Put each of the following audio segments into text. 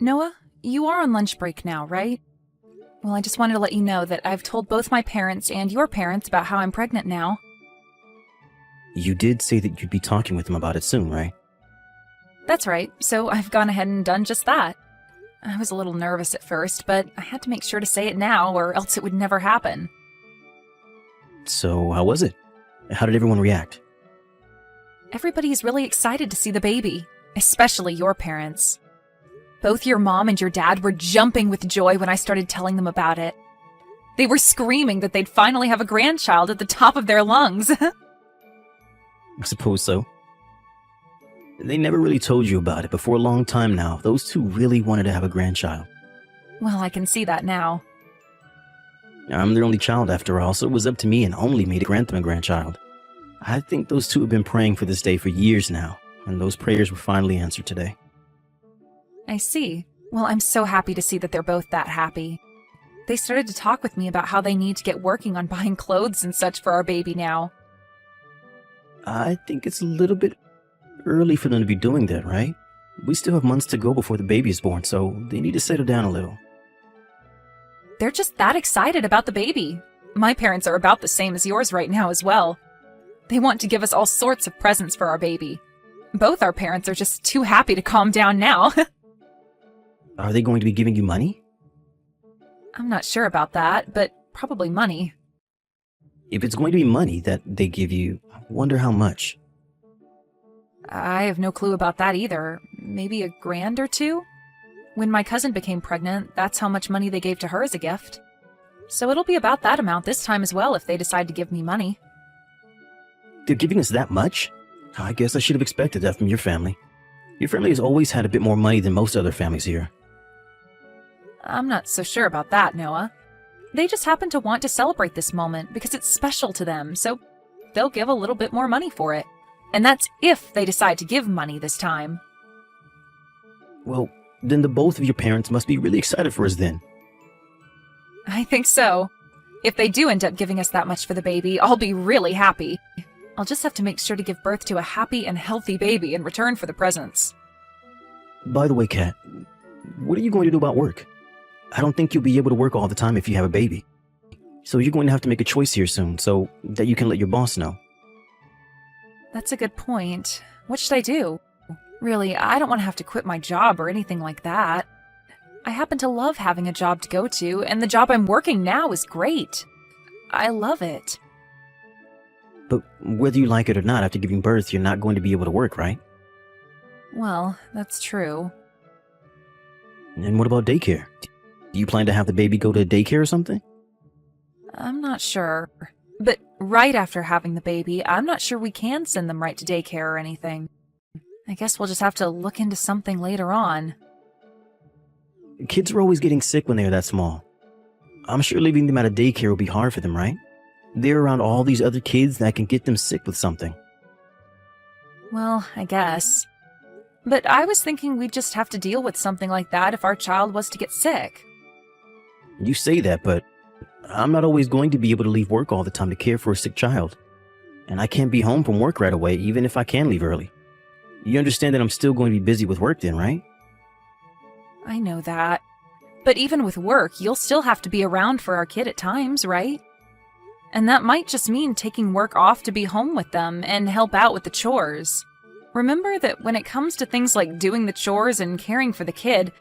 Noah, you are on lunch break now, right? Well, I just wanted to let you know that I've told both my parents and your parents about how I'm pregnant now. You did say that you'd be talking with them about it soon, right? That's right, so I've gone ahead and done just that. I was a little nervous at first, but I had to make sure to say it now or else it would never happen. So, how was it? How did everyone react? Everybody's really excited to see the baby, especially your parents. Both your mom and your dad were jumping with joy when I started telling them about it. They were screaming that they'd finally have a grandchild at the top of their lungs. I suppose so. They never really told you about it, but for a long time now, those two really wanted to have a grandchild. Well, I can see that now. I'm their only child after all, so it was up to me and only me to grant them a grandchild. I think those two have been praying for this day for years now, and those prayers were finally answered today. I see. Well, I'm so happy to see that they're both that happy. They started to talk with me about how they need to get working on buying clothes and such for our baby now. I think it's a little bit early for them to be doing that, right? We still have months to go before the baby is born, so they need to settle down a little. They're just that excited about the baby. My parents are about the same as yours right now as well. They want to give us all sorts of presents for our baby. Both our parents are just too happy to calm down now. Are they going to be giving you money? I'm not sure about that, but probably money. If it's going to be money that they give you, I wonder how much. I have no clue about that either. Maybe $1,000 or $2? When my cousin became pregnant, that's how much money they gave to her as a gift. So it'll be about that amount this time as well if they decide to give me money. They're giving us that much? I guess I should have expected that from your family. Your family has always had a bit more money than most other families here. I'm not so sure about that, Noah. They just happen to want to celebrate this moment because it's special to them, so they'll give a little bit more money for it. And that's if they decide to give money this time. Well, then the both of your parents must be really excited for us then. I think so. If they do end up giving us that much for the baby, I'll be really happy. I'll just have to make sure to give birth to a happy and healthy baby in return for the presents. By the way, Kat, what are you going to do about work? I don't think you'll be able to work all the time if you have a baby. So you're going to have to make a choice here soon so that you can let your boss know. That's a good point. What should I do? Really, I don't want to have to quit my job or anything like that. I happen to love having a job to go to, and the job I'm working now is great. I love it. But whether you like it or not, after giving birth, you're not going to be able to work, right? Well, that's true. And what about daycare? Do you plan to have the baby go to daycare or something? I'm not sure. But right after having the baby, I'm not sure we can send them right to daycare or anything. I guess we'll just have to look into something later on. Kids are always getting sick when they're that small. I'm sure leaving them at a daycare will be hard for them, right? They're around all these other kids that can get them sick with something. Well, I guess. But I was thinking we'd just have to deal with something like that if our child was to get sick. You say that, but I'm not always going to be able to leave work all the time to care for a sick child. And I can't be home from work right away, even if I can leave early. You understand that I'm still going to be busy with work then, right? I know that. But even with work, you'll still have to be around for our kid at times, right? And that might just mean taking work off to be home with them and help out with the chores. Remember that when it comes to things like doing the chores and caring for the kid,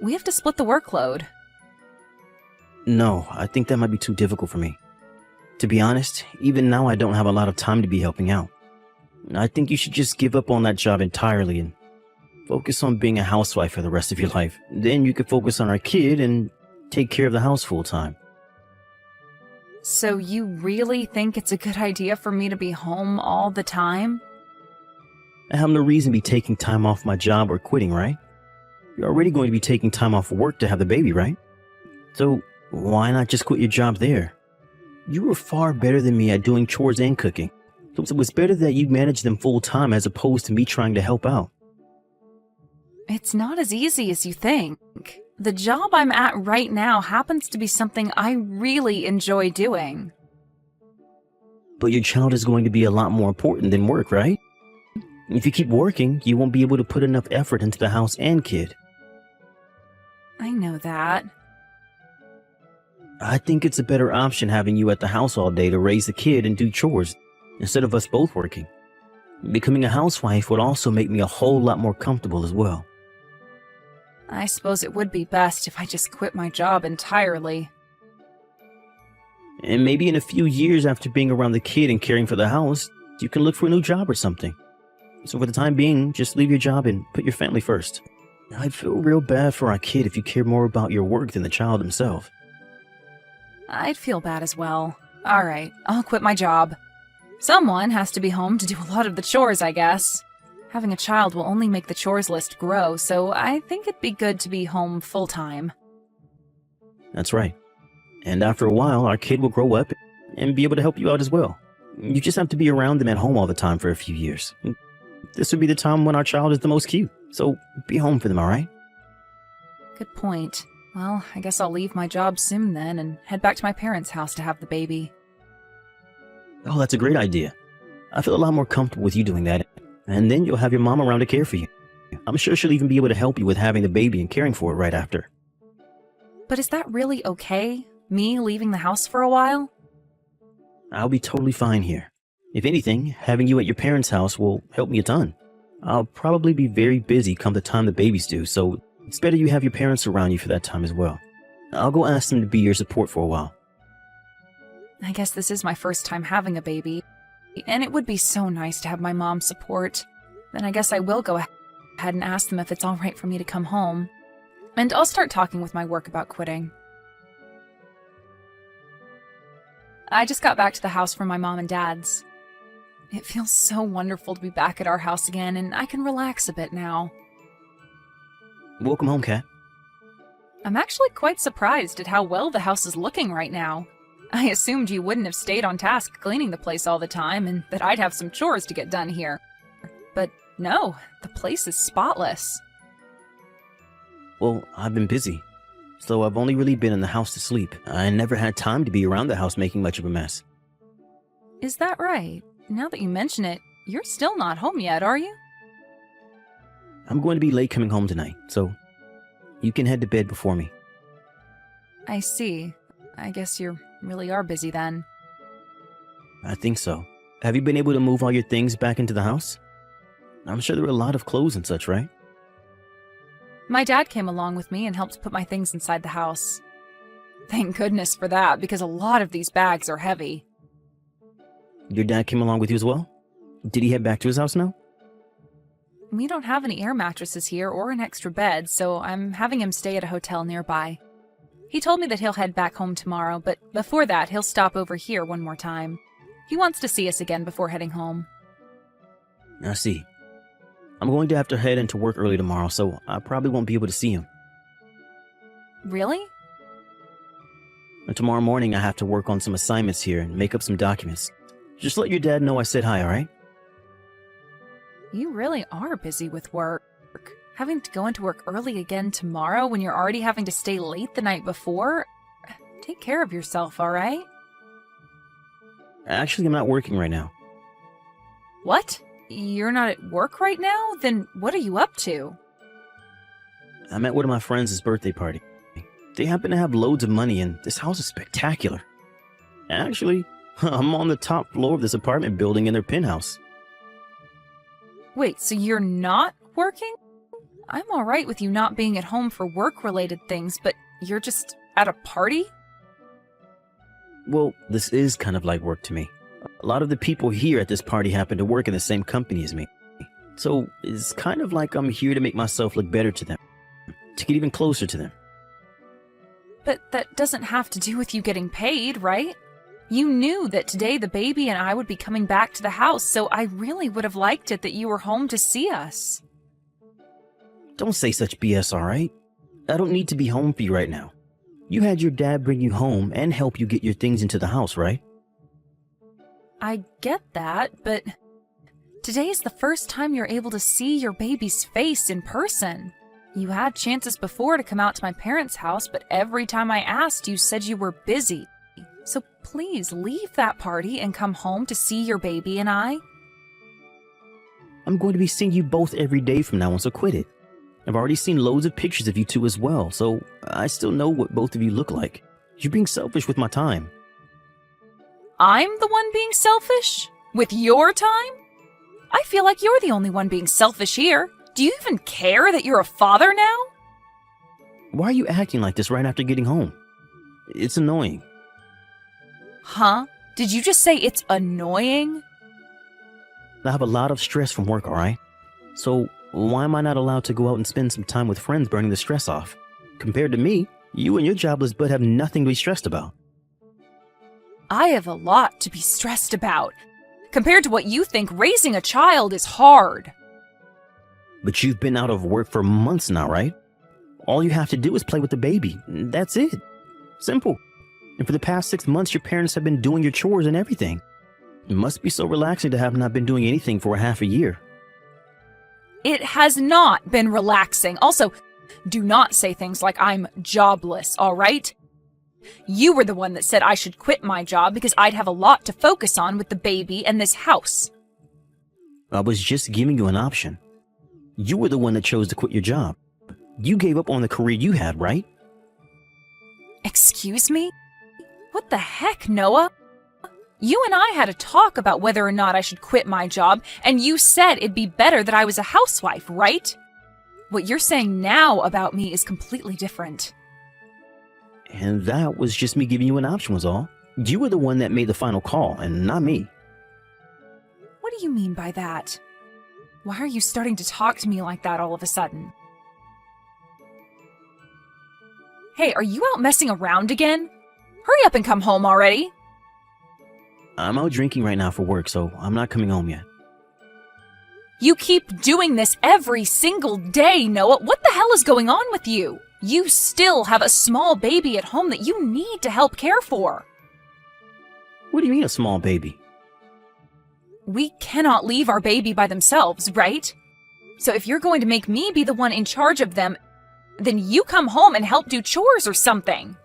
we have to split the workload. No, I think that might be too difficult for me. To be honest, even now I don't have a lot of time to be helping out. I think you should just give up on that job entirely and focus on being a housewife for the rest of your life. Then you can focus on our kid and take care of the house full time. So you really think it's a good idea for me to be home all the time? I have no reason to be taking time off my job or quitting, right? You're already going to be taking time off work to have the baby, right? So why not just quit your job there? You were far better than me at doing chores and cooking. So it was better that you manage them full time as opposed to me trying to help out. It's not as easy as you think. The job I'm at right now happens to be something I really enjoy doing. But your child is going to be a lot more important than work, right? If you keep working, you won't be able to put enough effort into the house and kid. I know that. I think it's a better option having you at the house all day to raise the kid and do chores instead of us both working. Becoming a housewife would also make me a whole lot more comfortable as well. I suppose it would be best if I just quit my job entirely. And maybe in a few years after being around the kid and caring for the house, you can look for a new job or something. So for the time being, just leave your job and put your family first. I'd feel real bad for our kid if you care more about your work than the child himself. I'd feel bad as well. Alright, I'll quit my job. Someone has to be home to do a lot of the chores, I guess. Having a child will only make the chores list grow, so I think it'd be good to be home full-time. That's right. And after a while, our kid will grow up and be able to help you out as well. You just have to be around them at home all the time for a few years. This would be the time when our child is the most cute, so be home for them, alright? Good point. Well, I guess I'll leave my job soon then and head back to my parents' house to have the baby. Oh, that's a great idea. I feel a lot more comfortable with you doing that, and then you'll have your mom around to care for you. I'm sure she'll even be able to help you with having the baby and caring for it right after. But is that really okay? Me leaving the house for a while? I'll be totally fine here. If anything, having you at your parents' house will help me a ton. I'll probably be very busy come the time the baby's due, so it's better you have your parents around you for that time as well. I'll go ask them to be your support for a while. I guess this is my first time having a baby, and it would be so nice to have my mom's support. Then I guess I will go ahead and ask them if it's alright for me to come home. And I'll start talking with my work about quitting. I just got back to the house from my mom and dad's. It feels so wonderful to be back at our house again, and I can relax a bit now. Welcome home, Kat. I'm actually quite surprised at how well the house is looking right now. I assumed you wouldn't have stayed on task cleaning the place all the time, and that I'd have some chores to get done here. But no, the place is spotless. Well, I've been busy, so I've only really been in the house to sleep. I never had time to be around the house making much of a mess. Is that right? Now that you mention it, you're still not home yet, are you? I'm going to be late coming home tonight, so you can head to bed before me. I see. I guess you really are busy then. I think so. Have you been able to move all your things back into the house? I'm sure there were a lot of clothes and such, right? My dad came along with me and helped put my things inside the house. Thank goodness for that, because a lot of these bags are heavy. Your dad came along with you as well? Did he head back to his house now? We don't have any air mattresses here or an extra bed, so I'm having him stay at a hotel nearby. He told me that he'll head back home tomorrow, but before that, he'll stop over here one more time. He wants to see us again before heading home. I see. I'm going to have to head into work early tomorrow, so I probably won't be able to see him. Really? And tomorrow morning, I have to work on some assignments here and make up some documents. Just let your dad know I said hi, alright? You really are busy with work. Having to go into work early again tomorrow when you're already having to stay late the night before? Take care of yourself, alright? Actually, I'm not working right now. What? You're not at work right now? Then what are you up to? I'm at one of my friends' birthday party. They happen to have loads of money, and this house is spectacular. Actually, I'm on the top floor of this apartment building in their penthouse. Wait, so you're not working? I'm alright with you not being at home for work-related things, but you're just at a party? Well, this is kind of like work to me. A lot of the people here at this party happen to work in the same company as me. So it's kind of like I'm here to make myself look better to them, to get even closer to them. But that doesn't have to do with you getting paid, right? You knew that today the baby and I would be coming back to the house, so I really would have liked it that you were home to see us. Don't say such BS, alright? I don't need to be home for you right now. You had your dad bring you home and help you get your things into the house, right? I get that, but today's the first time you're able to see your baby's face in person. You had chances before to come out to my parents' house, but every time I asked, you said you were busy. So please leave that party and come home to see your baby and I. I'm going to be seeing you both every day from now on, so quit it. I've already seen loads of pictures of you two as well, so I still know what both of you look like. You're being selfish with my time. I'm the one being selfish? With your time? I feel like you're the only one being selfish here. Do you even care that you're a father now? Why are you acting like this right after getting home? It's annoying. Huh? Did you just say it's annoying? I have a lot of stress from work, alright? So why am I not allowed to go out and spend some time with friends burning the stress off? Compared to me, you and your jobless butt have nothing to be stressed about. I have a lot to be stressed about. Compared to what you think, raising a child is hard. But you've been out of work for months now, right? All you have to do is play with the baby. That's it. Simple. And for the past 6 months, your parents have been doing your chores and everything. It must be so relaxing to have not been doing anything for a half a year. It has not been relaxing. Also, do not say things like I'm jobless, all right? You were the one that said I should quit my job because I'd have a lot to focus on with the baby and this house. I was just giving you an option. You were the one that chose to quit your job. You gave up on the career you had, right? Excuse me? What the heck, Noah? You and I had a talk about whether or not I should quit my job, and you said it'd be better that I was a housewife, right? What you're saying now about me is completely different. And that was just me giving you an option was all. You were the one that made the final call, and not me. What do you mean by that? Why are you starting to talk to me like that all of a sudden? Hey, are you out messing around again? Hurry up and come home already. I'm out drinking right now for work, so I'm not coming home yet. You keep doing this every single day, Noah. What the hell is going on with you? You still have a small baby at home that you need to help care for. What do you mean a small baby? We cannot leave our baby by themselves, right? So if you're going to make me be the one in charge of them, then you come home and help do chores or something.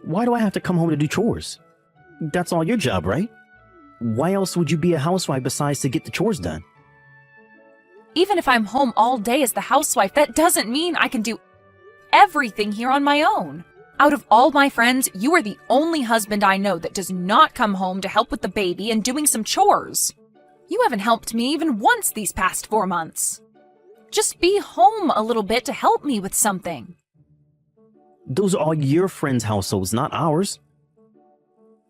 Why do I have to come home to do chores? That's all your job, right? Why else would you be a housewife besides to get the chores done? Even if I'm home all day as the housewife, that doesn't mean I can do everything here on my own. Out of all my friends, you are the only husband I know that does not come home to help with the baby and doing some chores. You haven't helped me even once these past 4 months. Just be home a little bit to help me with something. Those are all your friends' households, not ours.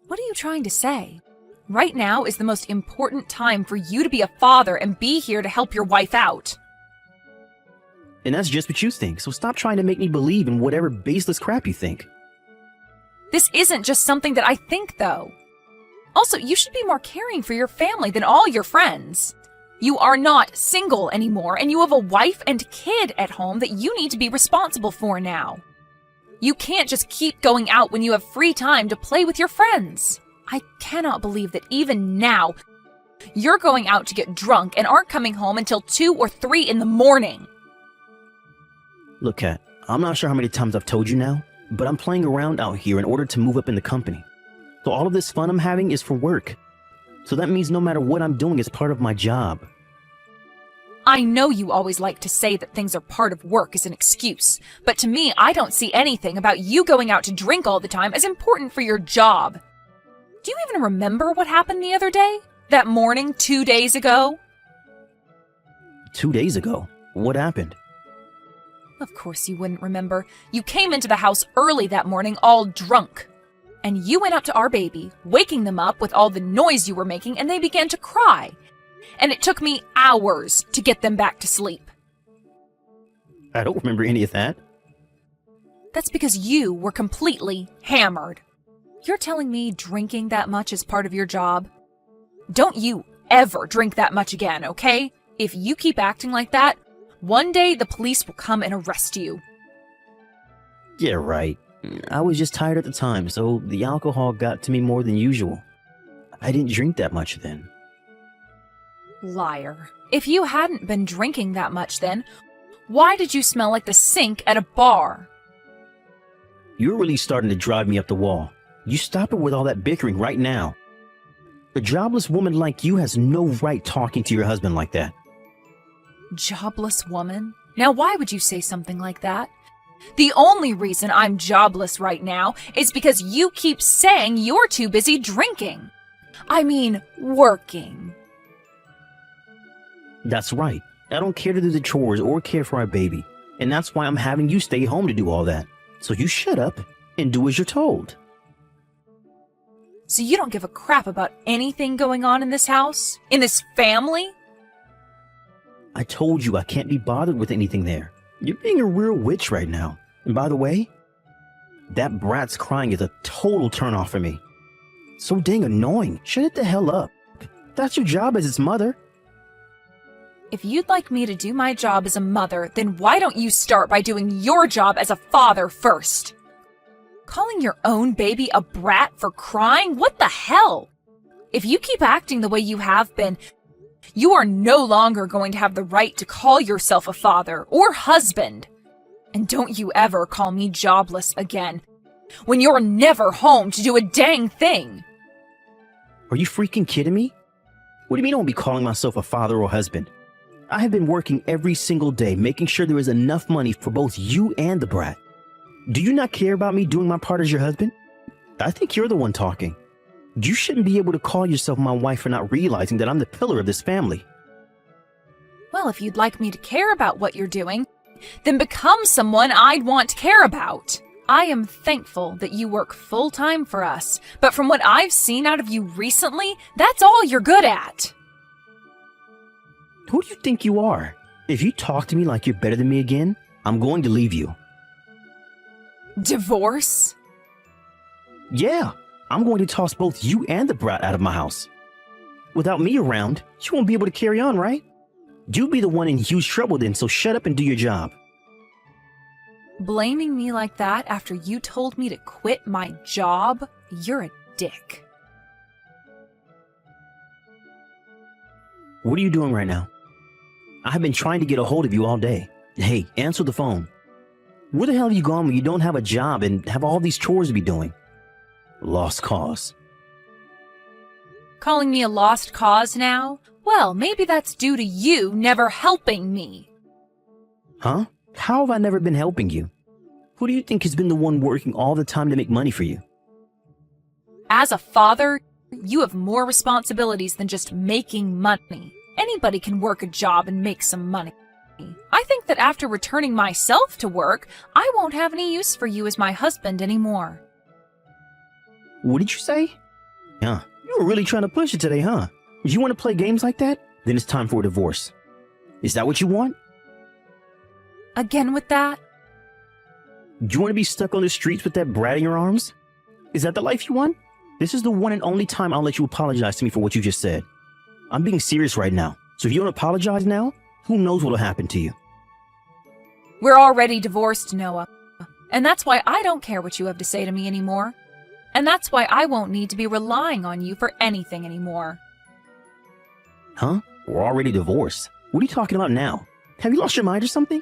What are you trying to say? Right now is the most important time for you to be a father and be here to help your wife out. And that's just what you think, so stop trying to make me believe in whatever baseless crap you think. This isn't just something that I think, though. Also, you should be more caring for your family than all your friends. You are not single anymore, and you have a wife and kid at home that you need to be responsible for now. You can't just keep going out when you have free time to play with your friends. I cannot believe that even now, you're going out to get drunk and aren't coming home until 2 or 3 in the morning. Look, Kat, I'm not sure how many times I've told you now, but I'm playing around out here in order to move up in the company. So all of this fun I'm having is for work. So that means no matter what I'm doing is part of my job. I know you always like to say that things are part of work as an excuse, but to me, I don't see anything about you going out to drink all the time as important for your job. Do you even remember what happened the other day? That morning 2 days ago? 2 days ago? What happened? Of course you wouldn't remember. You came into the house early that morning all drunk. And you went up to our baby, waking them up with all the noise you were making, and they began to cry. And it took me hours to get them back to sleep. I don't remember any of that. That's because you were completely hammered. You're telling me drinking that much is part of your job? Don't you ever drink that much again, okay? If you keep acting like that, one day the police will come and arrest you. Yeah, right. I was just tired at the time, so the alcohol got to me more than usual. I didn't drink that much then. Liar. If you hadn't been drinking that much then, why did you smell like the sink at a bar? You're really starting to drive me up the wall. You stop it with all that bickering right now. A jobless woman like you has no right talking to your husband like that. Jobless woman? Now, why would you say something like that? The only reason I'm jobless right now is because you keep saying you're too busy drinking. I mean, working. That's right. I don't care to do the chores or care for our baby. And that's why I'm having you stay home to do all that. So you shut up and do as you're told. So you don't give a crap about anything going on in this house? In this family? I told you I can't be bothered with anything there. You're being a real witch right now. And by the way, that brat's crying is a total turnoff for me. So dang annoying. Shut it the hell up. That's your job as its mother. If you'd like me to do my job as a mother, then why don't you start by doing your job as a father first? Calling your own baby a brat for crying? What the hell? If you keep acting the way you have been, you are no longer going to have the right to call yourself a father or husband. And don't you ever call me jobless again, when you're never home to do a dang thing. Are you freaking kidding me? What do you mean I won't be calling myself a father or husband? I have been working every single day, making sure there is enough money for both you and the brat. Do you not care about me doing my part as your husband? I think you're the one talking. You shouldn't be able to call yourself my wife for not realizing that I'm the pillar of this family. Well, if you'd like me to care about what you're doing, then become someone I'd want to care about. I am thankful that you work full-time for us, but from what I've seen out of you recently, that's all you're good at. Who do you think you are? If you talk to me like you're better than me again, I'm going to leave you. Divorce? Yeah, I'm going to toss both you and the brat out of my house. Without me around, you won't be able to carry on, right? You'll be the one in huge trouble then, so shut up and do your job. Blaming me like that after you told me to quit my job? You're a dick. What are you doing right now? I have been trying to get a hold of you all day. Hey, answer the phone. Where the hell have you gone when you don't have a job and have all these chores to be doing? Lost cause. Calling me a lost cause now? Well, maybe that's due to you never helping me. Huh? How have I never been helping you? Who do you think has been the one working all the time to make money for you? As a father, you have more responsibilities than just making money. Anybody can work a job and make some money. I think that after returning myself to work, I won't have any use for you as my husband anymore. What did you say? Yeah, you were really trying to push it today, huh? You want to play games like that? Then it's time for a divorce. Is that what you want? Again with that? Do you want to be stuck on the streets with that brat in your arms? Is that the life you want? This is the one and only time I'll let you apologize to me for what you just said. I'm being serious right now, so if you don't apologize now, who knows what'll happen to you? We're already divorced, Noah. And that's why I don't care what you have to say to me anymore. And that's why I won't need to be relying on you for anything anymore. Huh? We're already divorced. What are you talking about now? Have you lost your mind or something?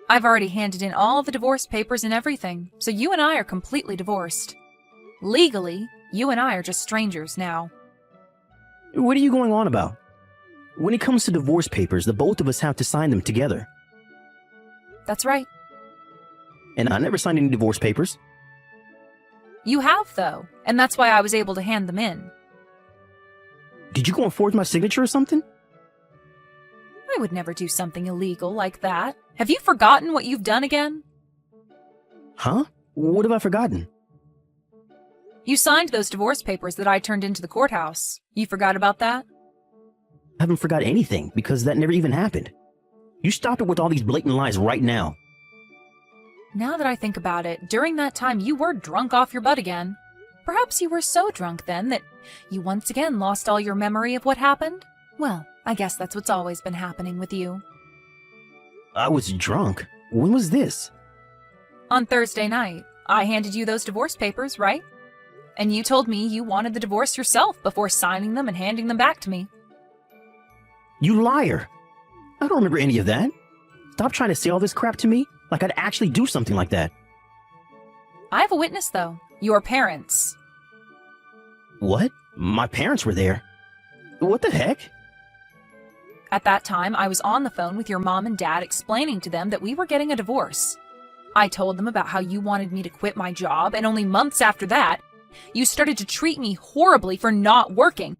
I've already handed in all the divorce papers and everything, so you and I are completely divorced. Legally, you and I are just strangers now. What are you going on about? When it comes to divorce papers, the both of us have to sign them together. That's right. And I never signed any divorce papers. You have, though, and that's why I was able to hand them in. Did you go and forge my signature or something? I would never do something illegal like that. Have you forgotten what you've done again? Huh? What have I forgotten? You signed those divorce papers that I turned into the courthouse. You forgot about that? I haven't forgot anything, because that never even happened. You stop it with all these blatant lies right now. Now that I think about it, during that time you were drunk off your butt again. Perhaps you were so drunk then that you once again lost all your memory of what happened? Well, I guess that's what's always been happening with you. I was drunk? When was this? On Thursday night, I handed you those divorce papers, right? And you told me you wanted the divorce yourself before signing them and handing them back to me. You liar! I don't remember any of that. Stop trying to say all this crap to me like I'd actually do something like that. I have a witness, though. Your parents. What? My parents were there? What the heck? At that time, I was on the phone with your mom and dad explaining to them that we were getting a divorce. I told them about how you wanted me to quit my job, and only months after that, you started to treat me horribly for not working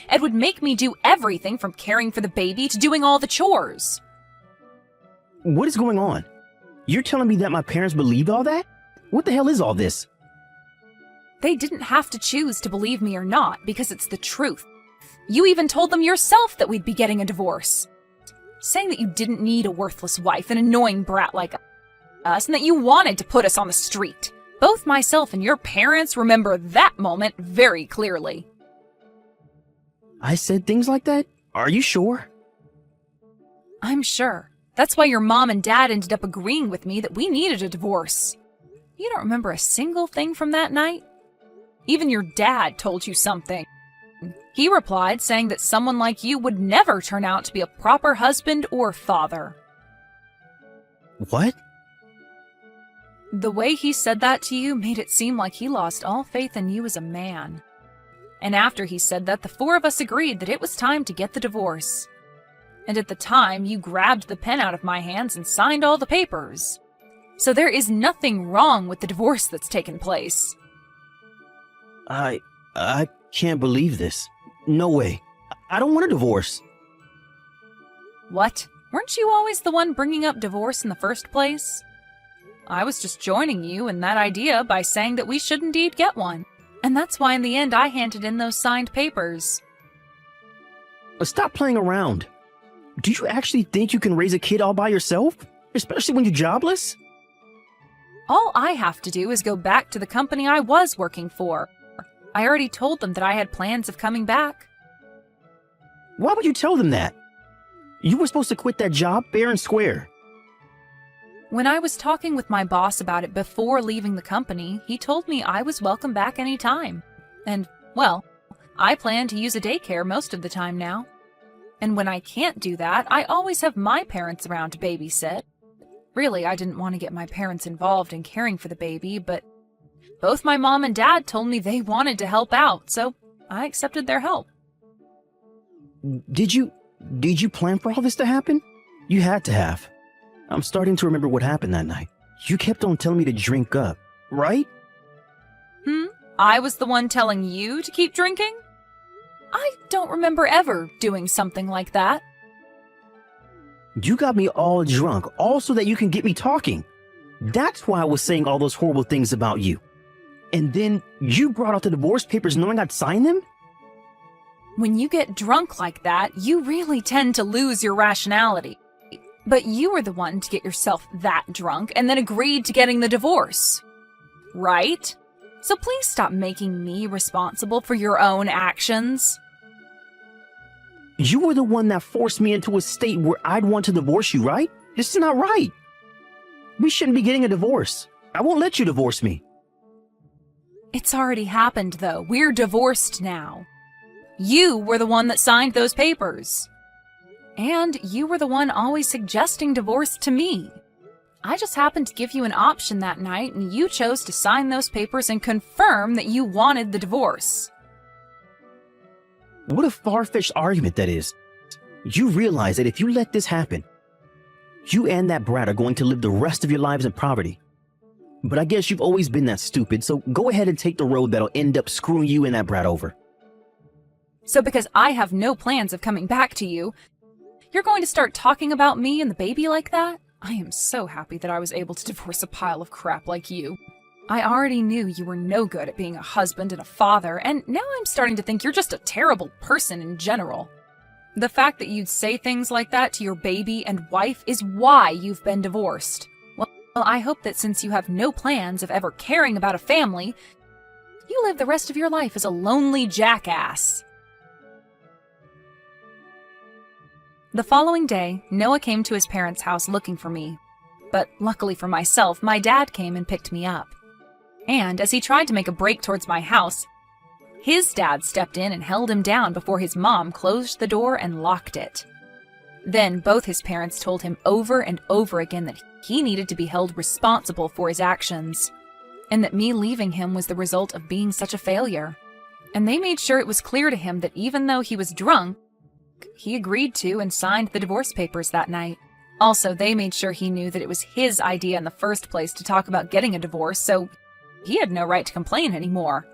and would make me do everything from caring for the baby to doing all the chores. What is going on? You're telling me that my parents believed all that? What the hell is all this? They didn't have to choose to believe me or not because it's the truth. You even told them yourself that we'd be getting a divorce, saying that you didn't need a worthless wife, an annoying brat like us, and that you wanted to put us on the street. Both myself and your parents remember that moment very clearly. I said things like that? Are you sure? I'm sure. That's why your mom and dad ended up agreeing with me that we needed a divorce. You don't remember a single thing from that night? Even your dad told you something. He replied saying that someone like you would never turn out to be a proper husband or father. What? The way he said that to you made it seem like he lost all faith in you as a man. And after he said that, the four of us agreed that it was time to get the divorce. And at the time, you grabbed the pen out of my hands and signed all the papers. So there is nothing wrong with the divorce that's taken place. I can't believe this. No way. I don't want a divorce. What? Weren't you always the one bringing up divorce in the first place? I was just joining you in that idea by saying that we should indeed get one. And that's why in the end I handed in those signed papers. Stop playing around. Do you actually think you can raise a kid all by yourself? Especially when you're jobless? All I have to do is go back to the company I was working for. I already told them that I had plans of coming back. Why would you tell them that? You were supposed to quit that job fair and square. When I was talking with my boss about it before leaving the company, he told me I was welcome back any time. And, well, I plan to use a daycare most of the time now. And when I can't do that, I always have my parents around to babysit. Really, I didn't want to get my parents involved in caring for the baby, but both my mom and dad told me they wanted to help out, so I accepted their help. Did you plan for all this to happen? You had to have. I'm starting to remember what happened that night. You kept on telling me to drink up, right? I was the one telling you to keep drinking? I don't remember ever doing something like that. You got me all drunk, all so that you can get me talking. That's why I was saying all those horrible things about you. And then you brought out the divorce papers knowing I'd sign them? When you get drunk like that, you really tend to lose your rationality. But you were the one to get yourself that drunk and then agreed to getting the divorce. Right? So please stop making me responsible for your own actions. You were the one that forced me into a state where I'd want to divorce you, right? This is not right. We shouldn't be getting a divorce. I won't let you divorce me. It's already happened, though. We're divorced now. You were the one that signed those papers. And you were the one always suggesting divorce to me. I just happened to give you an option that night, and you chose to sign those papers and confirm that you wanted the divorce. What a far-fetched argument that is. You realize that if you let this happen, you and that brat are going to live the rest of your lives in poverty. But I guess you've always been that stupid, so go ahead and take the road that'll end up screwing you and that brat over. So because I have no plans of coming back to you, you're going to start talking about me and the baby like that? I am so happy that I was able to divorce a pile of crap like you. I already knew you were no good at being a husband and a father, and now I'm starting to think you're just a terrible person in general. The fact that you'd say things like that to your baby and wife is why you've been divorced. Well, I hope that since you have no plans of ever caring about a family, you live the rest of your life as a lonely jackass. The following day, Noah came to his parents' house looking for me. But luckily for myself, my dad came and picked me up. And as he tried to make a break towards my house, his dad stepped in and held him down before his mom closed the door and locked it. Then both his parents told him over and over again that he needed to be held responsible for his actions, and that me leaving him was the result of being such a failure. And they made sure it was clear to him that even though he was drunk, he agreed to and signed the divorce papers that night. Also, they made sure he knew that it was his idea in the first place to talk about getting a divorce, so he had no right to complain anymore.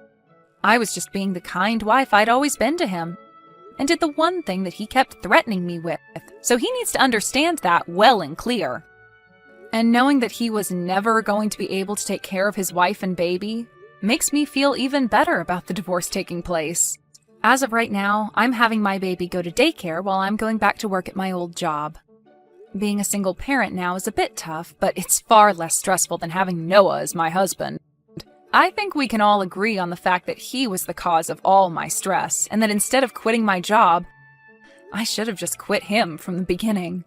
I was just being the kind wife I'd always been to him, and did the one thing that he kept threatening me with, so he needs to understand that well and clear. And knowing that he was never going to be able to take care of his wife and baby makes me feel even better about the divorce taking place. As of right now, I'm having my baby go to daycare while I'm going back to work at my old job. Being a single parent now is a bit tough, but it's far less stressful than having Noah as my husband. I think we can all agree on the fact that he was the cause of all my stress, and that instead of quitting my job, I should have just quit him from the beginning.